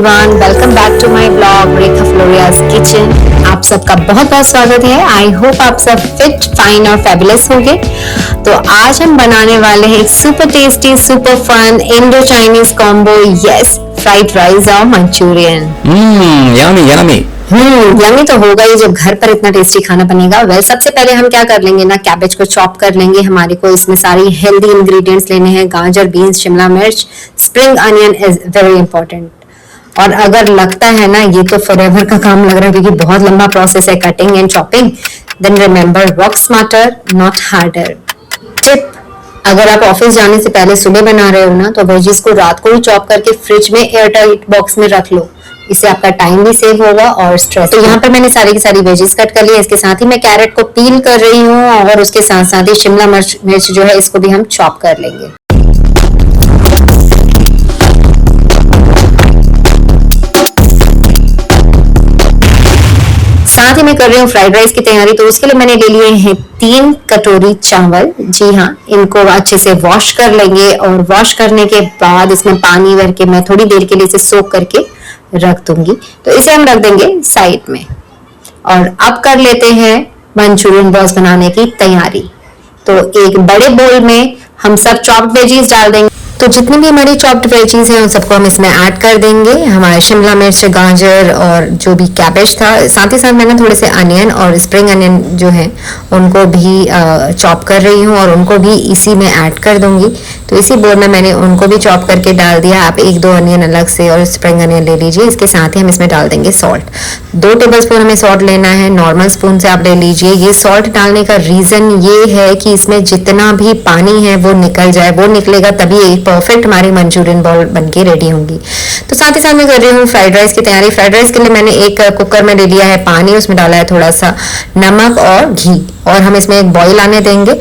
Everyone, welcome back to my blog Rekha Floria's kitchen. आप सबका बहुत बहुत स्वागत है। आई होप आप सब फिट, फाइन और फैबुलस होंगे। तो आज हम बनाने वाले हैं एक super tasty, super fun Indo Chinese combo. Yes, fried rice और मंचूरियन। Yummy yummy. यम्मी तो होगा ही जब घर पर इतना टेस्टी खाना बनेगा। वेल, सबसे पहले हम क्या कर लेंगे ना, कैबेज को चॉप कर लेंगे। हमारे को इसमें सारी हेल्दी इंग्रेडिएंट्स लेने हैं। गाजर, बीन्स, शिमला मिर्च, spring onion is very important. और अगर लगता है ना ये तो फॉरएवर का काम लग रहा है क्योंकि बहुत लंबा प्रोसेस है cutting and chopping, then remember work smarter not harder. Tip, अगर आप ऑफिस जाने से पहले सुबह बना रहे हो ना, तो वेजीज को रात को ही चॉप करके फ्रिज में एयर टाइट बॉक्स में रख लो। इससे आपका टाइम भी सेव होगा और स्ट्रेस। तो यहाँ पर मैंने सारी की सारी वेजीज कट कर ली है। इसके साथ ही मैं कैरेट को पील कर रही हूँ और उसके साथ साथ ही शिमला मिर्च जो है इसको भी हम चॉप कर लेंगे। साथ ही मैं कर रही हूँ फ्राइड राइस की तैयारी। तो उसके लिए मैंने ले लिए हैं 3 कटोरी चावल। जी हाँ, इनको अच्छे से वॉश कर लेंगे और वॉश करने के बाद इसमें पानी भर के मैं थोड़ी देर के लिए इसे सोक करके रख दूंगी। तो इसे हम रख देंगे साइड में और अब कर लेते हैं मंचूरियन बॉल्स बनाने की तैयारी। तो एक बड़े बोल में हम सब चॉप्ड वेजीज डाल देंगे। तो जितनी भी हमारी चॉप्ड वेजीज हैं उन सबको हम इसमें ऐड कर देंगे। हमारे शिमला मिर्च, गाजर और जो भी कैबेज था, साथ ही साथ मैंने थोड़े से अनियन और स्प्रिंग अनियन जो है उनको भी चॉप कर रही हूँ और उनको भी इसी में ऐड कर दूंगी। तो इसी बोल में मैंने उनको भी चॉप करके डाल दिया। आप 1-2 अनियन अलग से और स्प्रिंग अनियन ले लीजिए। इसके साथ ही हम इसमें डाल देंगे सॉल्ट। 2 टेबल स्पून हमें सॉल्ट लेना है, नॉर्मल स्पून से आप ले लीजिए। ये सॉल्ट डालने का रीजन ये है कि इसमें जितना भी पानी है वो निकल जाए, वो निकलेगा तभी एक परफेक्ट हमारी मंचूरियन बॉल बनके रेडी होंगी। तो साथ ही साथ मैं कर रही हूँ फ्राइड राइस की तैयारी। फ्राइड राइस के लिए मैंने एक कुकर में ले लिया है पानी, उसमें डाला है थोड़ा सा नमक और घी और हम इसमें एक बॉईल आने देंगे।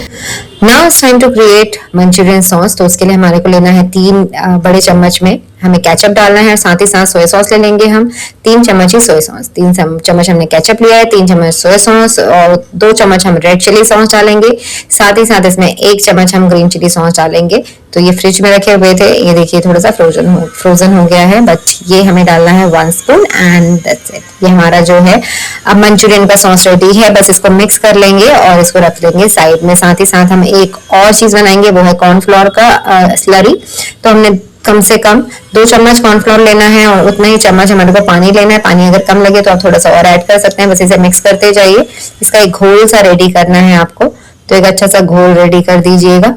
Now it's time to create Manchurian sauce. तो उसके लिए हमारे को लेना है 3 बड़े चम्मच में हमें केचप डालना है, साथ ही साथ सोया सॉस ले लेंगे हम 3 चम्मच ही सोया सॉस। 3 चम्मच हमने केचप लिया है, 3 चम्मच सोया सॉस और 2 चम्मच हम रेड चिली सॉस डालेंगे। साथ ही साथ इसमें 1 चम्मच हम ग्रीन चिली सॉस डालेंगे। तो ये फ्रिज में रखे हुए थे, ये देखिए थोड़ा सा फ्रोजन हो गया है, बट ये हमें डालना है 1 स्पून एंड दैट्स इट। ये हमारा जो है अब मंचूरियन का सॉस रेडी है। बस इसको मिक्स कर लेंगे और इसको रख देंगे साइड में। साथ ही साथ हम एक और चीज बनाएंगे, वो है कॉर्नफ्लोर का स्लरी। तो हमने कम से कम 2 चम्मच कॉर्नफ्लोर लेना है और उतना ही चम्मच हमारे को पानी लेना है। पानी अगर कम लगे तो आप थोड़ा सा और ऐड कर सकते हैं। बस इसे मिक्स करते जाइए। इसका एक घोल सा रेडी करना है आपको, तो एक अच्छा सा घोल रेडी कर दीजिएगा।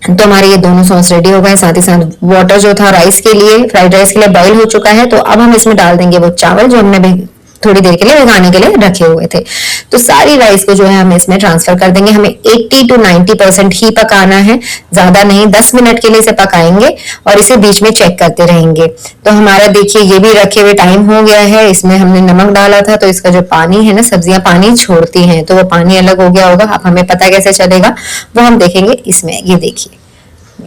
तो हमारे ये दोनों सॉस रेडी हो गए। साथ ही साथ वाटर जो था राइस के लिए, फ्राइड राइस के लिए बॉईल हो चुका है। तो अब हम इसमें डाल देंगे वो चावल जो हमने भी थोड़ी देर के लिए भिगाने के लिए रखे हुए थे। तो सारी राइस को जो है हम इसमें ट्रांसफर कर देंगे। हमें 80 to 90% ही पकाना है, ज्यादा नहीं। 10 मिनट के लिए इसे पकाएंगे और इसे बीच में चेक करते रहेंगे। तो हमारा देखिए ये भी रखे हुए टाइम हो गया है। इसमें हमने नमक डाला था तो इसका जो पानी है ना, सब्जियां पानी छोड़ती हैं, तो वो पानी अलग हो गया होगा। अब हमें पता कैसे चलेगा वो हम देखेंगे इसमें। ये देखिए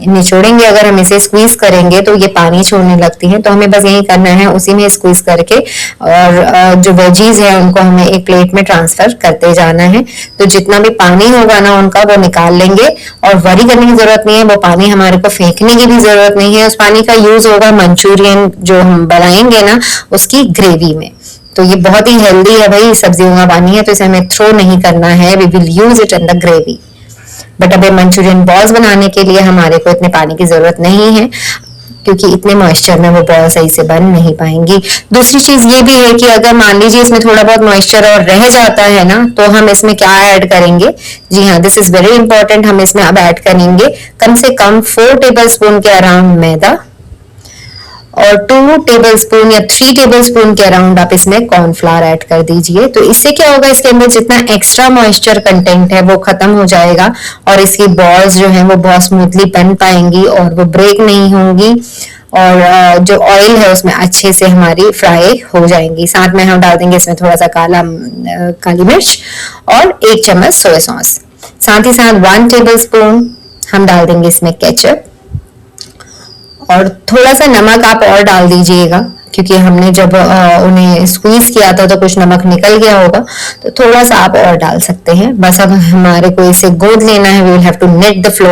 निचोड़ेंगे, अगर हम इसे स्क्वीज करेंगे तो ये पानी छोड़ने लगती है। तो हमें बस यही करना है, उसी में स्क्वीज करके और जो वेजीज है उनको हमें एक प्लेट में ट्रांसफर करते जाना है। तो जितना भी पानी होगा ना उनका वो निकाल लेंगे और वरी करने की जरूरत नहीं है। वो पानी हमारे को फेंकने की भी जरूरत नहीं है। उस पानी का यूज होगा मंचूरियन जो हम बनाएंगे ना उसकी ग्रेवी में। तो ये बहुत ही हेल्दी है भाई, सब्जियों का पानी है तो इसे हमें थ्रो नहीं करना है। We will use it in the gravy. But अब मंचूरियन बॉल्स बनाने के लिए हमारे को इतने पानी की जरूरत नहीं है क्योंकि इतने मॉइस्चर में वो बॉल सही से बन नहीं पाएंगी। दूसरी चीज ये भी है कि अगर मान लीजिए इसमें थोड़ा बहुत मॉइस्चर और रह जाता है ना, तो हम इसमें क्या ऐड करेंगे। जी हाँ, दिस इज वेरी इंपॉर्टेंट। हम इसमें अब ऐड करेंगे कम से कम 4 टेबल स्पून के अराउंड मैदा और 2 टेबल स्पून या 3 टेबल स्पून के अराउंड आप इसमें कॉर्नफ्लावर ऐड कर दीजिए। तो इससे क्या होगा, इसके अंदर जितना एक्स्ट्रा मॉइस्चर कंटेंट है वो खत्म हो जाएगा और इसकी बॉल्स जो है वो बहुत स्मूथली बन पाएंगी और वो ब्रेक नहीं होंगी और जो ऑयल है उसमें अच्छे से हमारी फ्राई हो जाएंगी। साथ में हम डाल देंगे इसमें थोड़ा सा काली मिर्च और 1 चम्मच सोया सॉस। साथ ही साथ 1 टेबल स्पून हम डाल देंगे इसमें केचप और थोड़ा सा नमक आप और डाल दीजिएगा क्योंकि हमने जब उन्हें स्क्वीज किया था तो कुछ नमक निकल गया होगा, तो थोड़ा सा आप और डाल सकते हैं। बस अब हमारे को इसे गूंद लेना है, we will have to knead the flour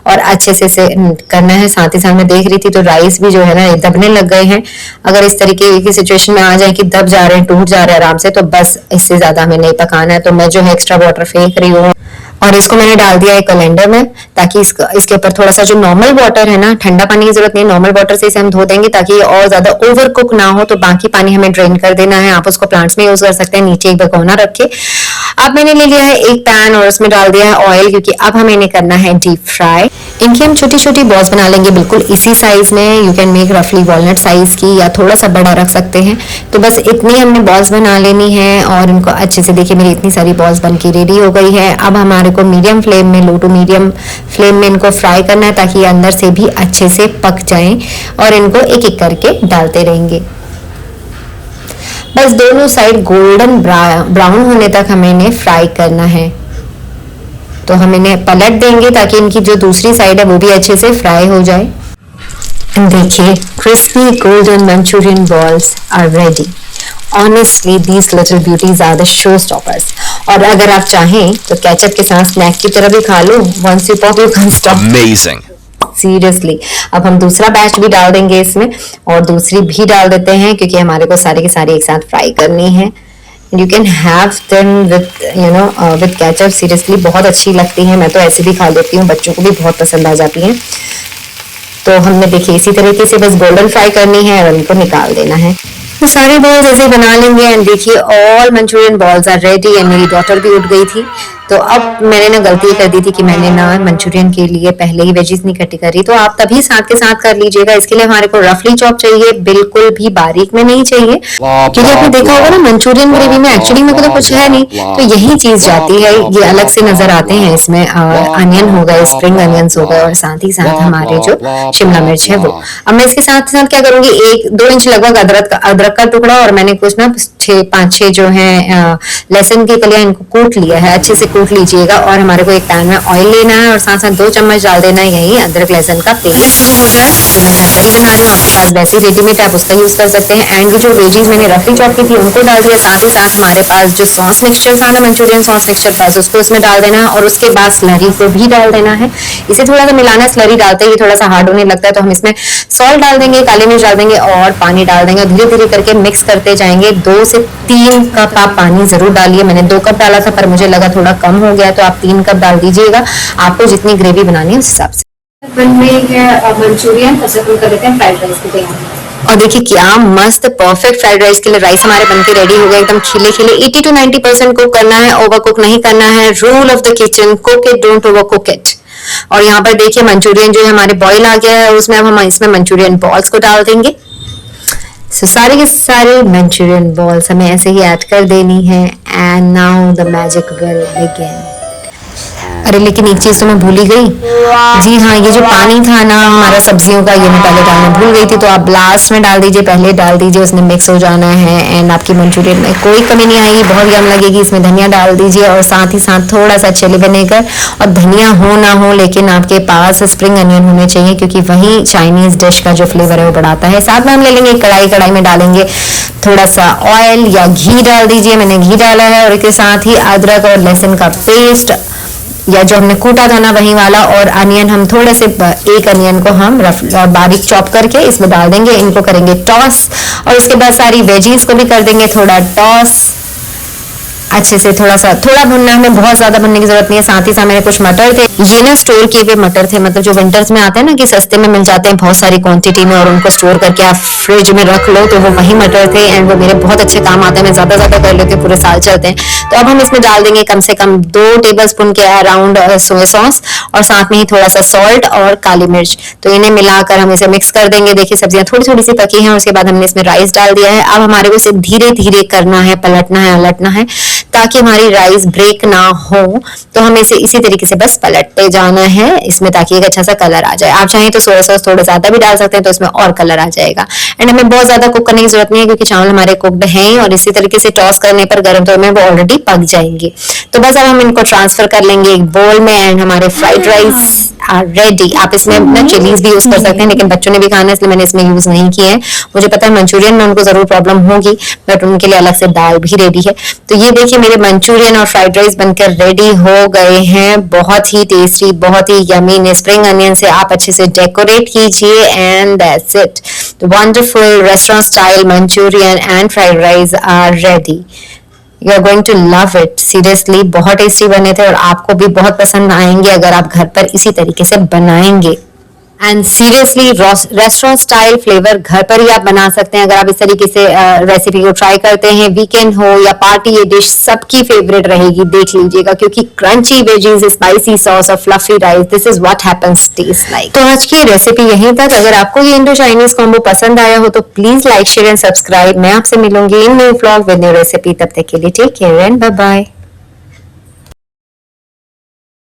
और अच्छे से इसे करना है। साथ ही साथ मैं देख रही थी तो राइस भी जो है ना दबने लग गए हैं। अगर इस तरीके की सिचुएशन में आ जाए कि दब जा रहे हैं, टूट जा रहे हैं आराम से, तो बस इससे ज्यादा हमें नहीं पकाना है। तो मैं जो है एक्स्ट्रा वाटर फेंक रही हूँ और इसको मैंने डाल दिया है कैलेंडर में, ताकि इसके ऊपर थोड़ा सा जो नॉर्मल वाटर है ना, ठंडा पानी की जरूरत नहीं, नॉर्मल वाटर से इसे हम धो देंगे ताकि ये और ज्यादा ओवर कुक ना हो। तो बाकी पानी हमें ड्रेन कर देना है। आप उसको प्लांट्स में यूज कर सकते हैं, नीचे एक भगोना रखे। अब मैंने ले लिया है एक पैन और उसमें डाल दिया है ऑयल, क्योंकि अब हमें इन्हें करना है डीप फ्राई। इनकी हम छोटी छोटी बॉल्स बना लेंगे, बिल्कुल इसी साइज में। यू कैन मेक रफली वॉलनट साइज की, या थोड़ा सा बड़ा रख सकते हैं। तो बस इतनी हमने बॉल्स बना लेनी है और इनको अच्छे से, देखिए मेरी इतनी सारी बॉल्स बन के रेडी हो गई है। अब हमारे को मीडियम फ्लेम में, लो टू मीडियम फ्लेम में इनको फ्राई करना है, ताकि ये अंदर से भी अच्छे से पक जाएं। और इनको एक एक करके डालते रहेंगे। बस दोनों साइड गोल्डन ब्राउन होने तक हमें इन्हें फ्राई करना है। तो हम इन्हें पलट देंगे ताकि इनकी जो दूसरी साइड है वो भी अच्छे से फ्राई हो जाए। देखिए, crispy golden Manchurian balls are ready. Honestly, these little beauties are the showstoppers. और अगर आप चाहें तो केचप के साथ स्नैक की तरह भी खा लो। Once you pop, you can't stop. Amazing. Seriously. अब हम दूसरा बैच भी डाल देंगे इसमें, और दूसरी भी डाल देते हैं, क्योंकि हमारे को सारे के सारे एक साथ फ्राई करनी है। You can have them with ketchup. Seriously बहुत अच्छी लगती है, मैं तो ऐसे भी खा लेती हूँ, बच्चों को भी बहुत पसंद आ जाती हैं। तो हमने देखिए इसी तरीके से बस गोल्डन फ्राई करनी है और इनको निकाल देना है। तो सारे बॉल्स ऐसे बना लेंगे। एंड देखिए, all Manchurian balls are ready. And मेरी डॉटर भी उठ गई थी। तो अब मैंने ना गलती कर दी थी कि मैंने ना मंचूरियन के लिए पहले ही वेजीज नहीं कटी करी। तो आप तभी साथ के साथ कर लीजिएगा। इसके लिए हमारे को रफली चॉप चाहिए, बिल्कुल भी बारीक में नहीं चाहिए, क्योंकि आपने देखा होगा ना मंचूरियन ग्रेवी में एक्चुअली में तो कुछ है नहीं, तो यही चीज जाती है। ये अलग से नजर आते हैं इसमें, अनियन हो गए, स्प्रिंग अनियंस हो गए, और साथ ही साथ हमारे जो शिमला मिर्च है वो। अब मैं इसके साथ साथ क्या करूंगी, 1-2 इंच लगभग अदरक का टुकड़ा, और मैंने कुछ ना 5-6 जो है लहसुन की कलियां, इनको कूट लिया है। अच्छे से कूट लीजिएगा। और हमारे को एक पैन में ऑयल लेना है और साथ साथ 2 चम्मच डाल देना है यही अदरक लहसुन का पेस्ट। शुरू हो जाए तो मैं यहाँ तरी बना रही हूँ, आपके पास वैसे रेडीमेड आप उसका यूज कर सकते हैं। एंड जो वेजीज मैंने रफली चॉप की थी उनको डाल दिया। साथ ही साथ हमारे पास जो सॉस मिक्सचर था ना, मंचूरियन सॉस मिक्सचर था, उसको उसमें डाल देना है। और उसके बाद स्लरी को भी डाल देना है। इसे थोड़ा सा मिलाना है। स्लरी डालते ही थोड़ा सा हार्ड होने लगता है, तो हम इसमें सॉल्ट डाल देंगे, काली मिर्च डाल देंगे और पानी डाल देंगे। धीरे धीरे करके मिक्स करते जाएंगे। 2 से 3 कप आप पानी जरूर डालिए। मैंने 2 कप डाला था, पर मुझे लगा थोड़ा कम हो गया, तो आप 3 कप डाल दीजिएगा। आपको जितनी ग्रेवी बनानी है उस हिसाब से। मंचूरियन कर देते हैं फ्राइड राइस की तैयारी। और देखिए क्या मस्त परफेक्ट फ्राइड राइस के लिए राइस हमारे बनके रेडी हो गए, एकदम खिले खिले। 80 to 90% कुक करना है, ओवर कुक नहीं करना है। Rule of the kitchen, cook it, don't over cook it. और यहाँ पर देखिए मंचूरियन जो है हमारे बॉईल आ गया है, उसमें अब हम इसमें मंचूरियन बॉल्स को डाल देंगे। सारे के सारे मंचूरियन बॉल्स हमें ऐसे ही ऐड कर देनी है। And now the magic will begin. अरे लेकिन एक चीज तो मैं भूल ही गई। जी हाँ, ये जो पानी था ना हमारा सब्जियों का, ये मैं पहले डालना भूल गई थी। तो आप लास्ट में डाल दीजिए, पहले डाल दीजिए, उसमें मिक्स हो जाना है। एंड आपकी मंचूरियन में कोई कमी नहीं आएगी, बहुत यम लगेगी। इसमें धनिया डाल दीजिए और साथ ही साथ थोड़ा सा चिली विनेगर। और धनिया हो ना हो, लेकिन आपके पास स्प्रिंग अनियन होने चाहिए, क्योंकि वही चाइनीज डिश का जो फ्लेवर है वो बढ़ाता है। साथ में हम ले लेंगे कढ़ाई में डालेंगे थोड़ा सा ऑयल या घी डाल दीजिए। मैंने घी डाला है। और इसके साथ ही अदरक और लहसुन का पेस्ट, या जो हमने कूटा था ना वही वाला, और अनियन हम थोड़े से, एक अनियन को हम बारीक चॉप करके इसमें डाल देंगे। इनको करेंगे टॉस, और उसके बाद सारी वेजीज को भी कर देंगे थोड़ा टॉस। अच्छे से थोड़ा भुनना, हमें बहुत ज्यादा भुनने की जरूरत नहीं है। साथ ही साथ मेरे कुछ मटर थे, ये ना स्टोर किए हुए मटर थे, मतलब जो विंटर्स में आते हैं ना कि सस्ते में मिल जाते हैं बहुत सारी क्वांटिटी में, और उनको स्टोर करके आप फ्रिज में रख लो, तो वो वही मटर थे। एंड वो मेरे बहुत अच्छे काम आते हैं, मैं ज्यादा कर लेती हूँ, पूरे साल चलते हैं। तो अब हम इसमें डाल देंगे कम से कम 2 टेबलस्पून के अराउंड सोया सॉस, और साथ में ही थोड़ा सा सॉल्ट और काली मिर्च। तो इन्हें मिलाकर हम इसे मिक्स कर देंगे। देखिए सब्जियां थोड़ी थोड़ी सी पकी हैं। उसके बाद हमने इसमें राइस डाल दिया है। अब हमारे को इसे धीरे धीरे करना है, पलटना है, उलटना है, ताकि हमारी राइस ब्रेक ना हो। तो हमें इसे इसी तरीके से बस पलटते जाना है इसमें, ताकि एक अच्छा सा कलर आ जाए। आप चाहें तो सोया सॉस थोड़ा ज्यादा भी डाल सकते हैं, तो इसमें और कलर आ जाएगा। एंड हमें बहुत ज्यादा कुक करने की जरूरत नहीं है, क्योंकि चावल हमारे कुक्ड हैं ही, और इसी तरीके से टॉस करने पर गर्म तो में वो ऑलरेडी पक जाएंगे। तो बस अब हम इनको ट्रांसफर कर लेंगे एक बोल में। एंड हमारे फ्राइड राइस आर रेडी। आप इसमें अपना चिलीज भी यूज कर सकते हैं, लेकिन बच्चों ने भी खाना है इसलिए मैंने इसमें यूज नहीं किए हैं। मुझे पता है मंचूरियन में उनको जरूर प्रॉब्लम होगी, बट उनके लिए अलग से दाल भी रेडी है। तो ये देखिए मेरे मंचूरियन और फ्राइड राइस बनकर रेडी हो गए हैं। बहुत ही टेस्टी, बहुत ही यमी। स्प्रिंग अनियन से आप अच्छे से डेकोरेट कीजिए and that's it. Wonderful restaurant style Manchurian and fried rice are ready. You are going to love it. Seriously बहुत टेस्टी बने थे और आपको भी बहुत पसंद आएंगे अगर आप घर पर इसी तरीके से बनाएंगे। And seriously restaurant style flavour घर पर ही आप बना सकते हैं अगर आप इस तरीके से रेसिपी को ट्राई करते हैं। वीकेंड हो या पार्टी, ये डिश सबकी फेवरेट रहेगी, देख लीजिएगा, क्योंकि क्रंची वेजीज, स्पाइसी सॉस और fluffy rice, this is what happens taste like. तो आज की रेसिपी यहीं तक। अगर आपको ये इंडो चाइनीज कॉम्बो पसंद आया हो तो please like, share and subscribe. मैं आपसे मिलूंगी in new vlog with new recipe. तब तक के लिए take care and bye bye.